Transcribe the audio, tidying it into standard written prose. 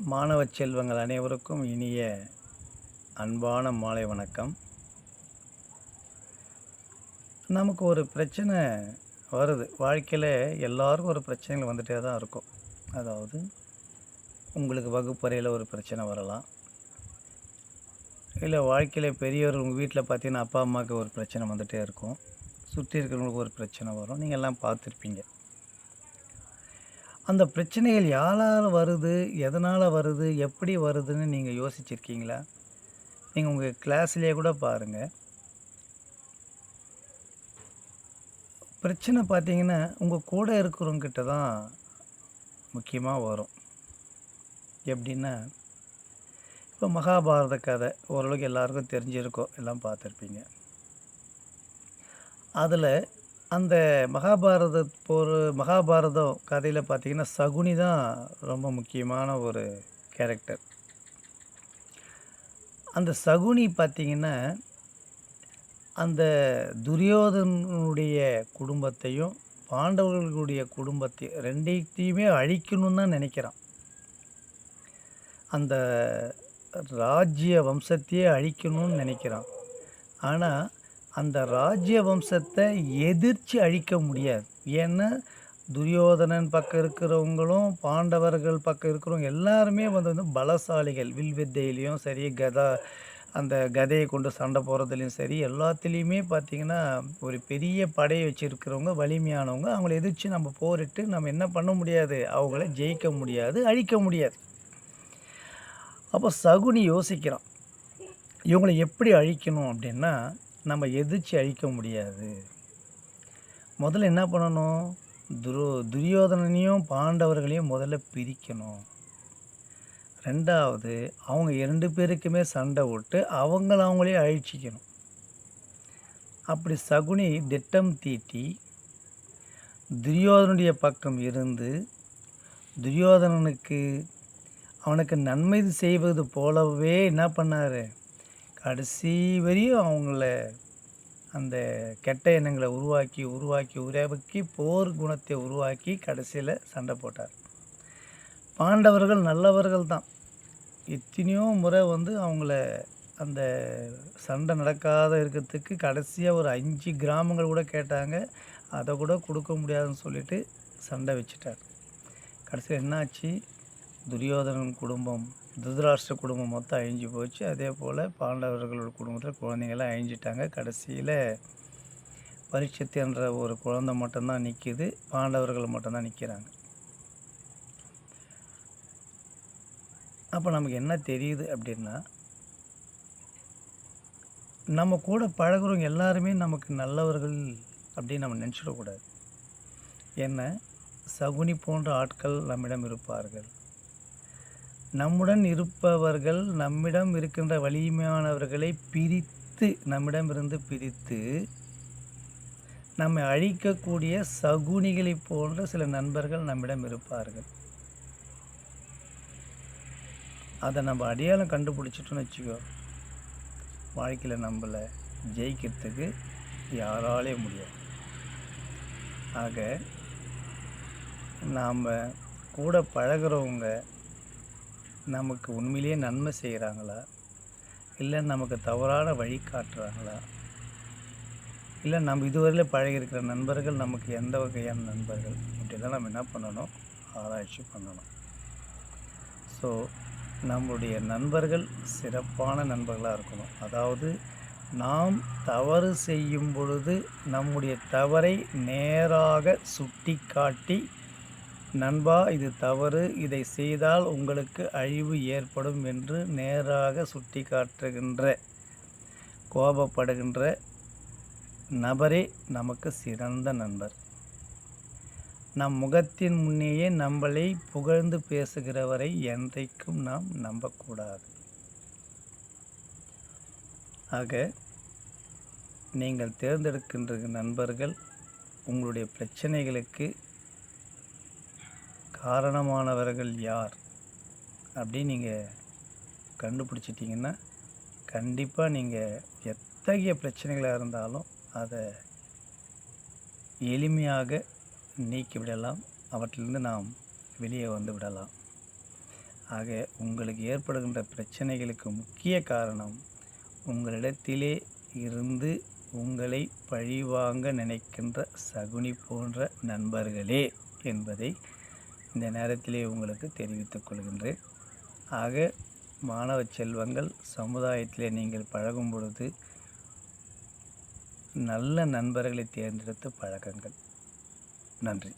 மாணவ செல்வங்கள் அனைவருக்கும் இனிய அன்பான மாலை வணக்கம். நமக்கு ஒரு பிரச்சனை வருது. வாழ்க்கையில் எல்லாருக்கும் ஒரு பிரச்சனைகள் வந்துட்டே தான் இருக்கும். அதாவது உங்களுக்கு வகுப்பறையில் ஒரு பிரச்சனை வரலாம். இல்லை வாழ்க்கையில் பெரியவர் உங்கள் வீட்டில் பார்த்தீங்கன்னா அப்பா அம்மாவுக்கு ஒரு பிரச்சனை வந்துகிட்டே இருக்கும். சுற்றி இருக்கிறவங்களுக்கு ஒரு பிரச்சனை வரும். நீங்கள் எல்லாம் பார்த்துருப்பீங்க. அந்த பிரச்சனைகள் யாரால் வருது, எதனால் வருது, எப்படி வருதுன்னு நீங்கள் யோசிச்சிருக்கீங்களா? நீங்கள் உங்கள் கிளாஸ்லேயே கூட பாருங்கள். பிரச்சனை பார்த்தீங்கன்னா உங்கள் கூட இருக்கிறவங்கிட்ட தான் முக்கியமாக வரும். எப்படின்னா, இப்போ மகாபாரத கதை ஓரளவுக்கு எல்லாருக்கும் தெரிஞ்சிருக்கும், எல்லாம் பார்த்துருப்பீங்க. அதில் அந்த மகாபாரதம் கதையில் பார்த்தீங்கன்னா சகுனி தான் ரொம்ப முக்கியமான ஒரு கேரக்டர். அந்த சகுனி பார்த்தீங்கன்னா அந்த துரியோதனுடைய குடும்பத்தையும் பாண்டவர்களுடைய குடும்பத்தையும் ரெண்டையுமே அழிக்கணும்னு தான் நினைக்கிறான். அந்த ராஜ்ய வம்சத்தையே அழிக்கணும்னு நினைக்கிறான். ஆனால் அந்த ராஜ்ய வம்சத்தை எதிர்த்து அழிக்க முடியாது. ஏன்னா துரியோதனன் பக்கம் இருக்கிறவங்களும் பாண்டவர்கள் பக்கம் இருக்கிறவங்க எல்லாருமே வந்து பலசாலிகள். வில் வித்தையிலையும் சரி, அந்த கதையை கொண்டு சண்டை போகிறதுலையும் சரி, எல்லாத்துலேயுமே பார்த்திங்கன்னா ஒரு பெரிய படையை வச்சுருக்கிறவங்க, வலிமையானவங்க. அவங்கள எதிர்த்து நம்ம போரிட்டு நம்ம என்ன பண்ண முடியாது, அவங்கள ஜெயிக்க முடியாது, அழிக்க முடியாது. அப்போ சகுனி யோசிக்கிறான், இவங்களை எப்படி அழிக்கணும் அப்படின்னா நம்ம எதிர்த்து அழிக்க முடியாது. முதல்ல என்ன பண்ணணும், துரியோதனனையும் பாண்டவர்களையும் முதல்ல பிரிக்கணும். ரெண்டாவது, அவங்க 2 பேருக்குமே சண்டை விட்டு அவங்களே அழிச்சிக்கணும். அப்படி சகுனி திட்டம் தீட்டி துரியோதனுடைய பக்கம் இருந்து துரியோதனனுக்கு அவனுக்கு நன்மை செய்வது போலவே என்ன பண்ணார், கடைசி வரையும் அவங்கள அந்த கெட்ட எண்ணங்களை உருவாக்கி போர் குணத்தை உருவாக்கி கடைசியில் சண்டை போட்டார். பாண்டவர்கள் நல்லவர்கள் தான். எத்தனையோ முறை வந்து அவங்கள அந்த சண்டை நடக்காத இருக்கிறதுக்கு கடைசியாக ஒரு 5 கிராமங்கள் கூட கேட்டாங்க. அதை கூட கொடுக்க முடியாதுன்னு சொல்லிட்டு சண்டை வச்சுட்டார். கடைசியில் என்னாச்சு, துரியோதனன் குடும்பம், திருதராஷ்டிர குடும்பம் மொத்தம் அழிஞ்சு போச்சு. அதே போல் பாண்டவர்களோட குடும்பத்தில் குழந்தைங்கள்லாம் அழிஞ்சிட்டாங்க. கடைசியில் பரீட்சித் என்ற ஒரு குழந்தை மட்டும்தான் நிற்கிது, பாண்டவர்கள் மட்டும்தான் நிற்கிறாங்க. அப்போ நமக்கு என்ன தெரியுது அப்படின்னா, நம்ம கூட பழகுறவங்க எல்லாருமே நமக்கு நல்லவர்கள் அப்படின்னு நம்ம நினச்சிடக்கூடாது. ஏன்னா சகுனி போன்ற ஆட்கள் நம்மிடம் இருப்பார்கள். நம்முடன் இருப்பவர்கள் நம்மிடம் இருக்கின்ற வலிமையானவர்களை நம்மிடமிருந்து பிரித்து நம்மை அழிக்கக்கூடிய சகுனிகளை போன்ற சில நண்பர்கள் நம்மிடம் இருப்பார்கள். அதை நம்ம அடையாளம் கண்டுபிடிச்சிட்டோன்னு வச்சுக்கோ, வாழ்க்கையில் நம்மளை ஜெயிக்கிறதுக்கு யாராலே முடியாது. ஆக நாம் கூட பழகிறவங்க நமக்கு உண்மையிலேயே நன்மை செய்கிறாங்களா, இல்லை நமக்கு தவறான வழி காட்டுறாங்களா, இல்லை நம்ம இதுவரையில் பழகியிருக்கிற நண்பர்கள் நமக்கு எந்த வகையான நண்பர்கள், இப்படிலாம் நம்ம என்ன பண்ணணும், ஆராய்ச்சி பண்ணணும். ஸோ நம்முடைய நண்பர்கள் சிறப்பான நண்பர்களாக இருக்கணும். அதாவது நாம் தவறு செய்யும் பொழுது நம்முடைய தவறை நேராக சுட்டி காட்டி, நண்பா இது தவறு, இதை செய்தால் உங்களுக்கு அழிவு ஏற்படும் என்று நேராக சுட்டி காட்டுகின்ற, கோபப்படுகின்ற நபரே நமக்கு சிறந்த நண்பர். நம் முகத்தின் முன்னேயே நம்மளை புகழ்ந்து பேசுகிறவரை என்றைக்கும் நாம் நம்பக்கூடாது. ஆக நீங்கள் தேர்ந்தெடுக்கின்ற நண்பர்கள் உங்களுடைய பிரச்சனைகளுக்கு காரணமானவர்கள் யார் அப்படின்னு நீங்கள் கண்டுபிடிச்சிட்டிங்கன்னா, கண்டிப்பாக நீங்கள் எத்தகைய பிரச்சனைகளாக இருந்தாலும் அதை எளிமையாக நீக்கிவிடலாம். அவற்றிலிருந்து நாம் வெளியே வந்து விடலாம். ஆக உங்களுக்கு ஏற்படுகின்ற பிரச்சனைகளுக்கு முக்கிய காரணம் உங்களிடத்திலே இருந்து உங்களை பழிவாங்க நினைக்கின்ற சகுனி போன்ற நண்பர்களே என்பதை இந்த நேரத்திலே உங்களுக்கு தெரிவித்துக் கொள்கின்றேன். ஆக மாணவ செல்வங்கள், சமுதாயத்திலே நீங்கள் பழகும் பொழுது நல்ல நண்பர்களை தேர்ந்தெடுத்து பழகுங்கள். நன்றி.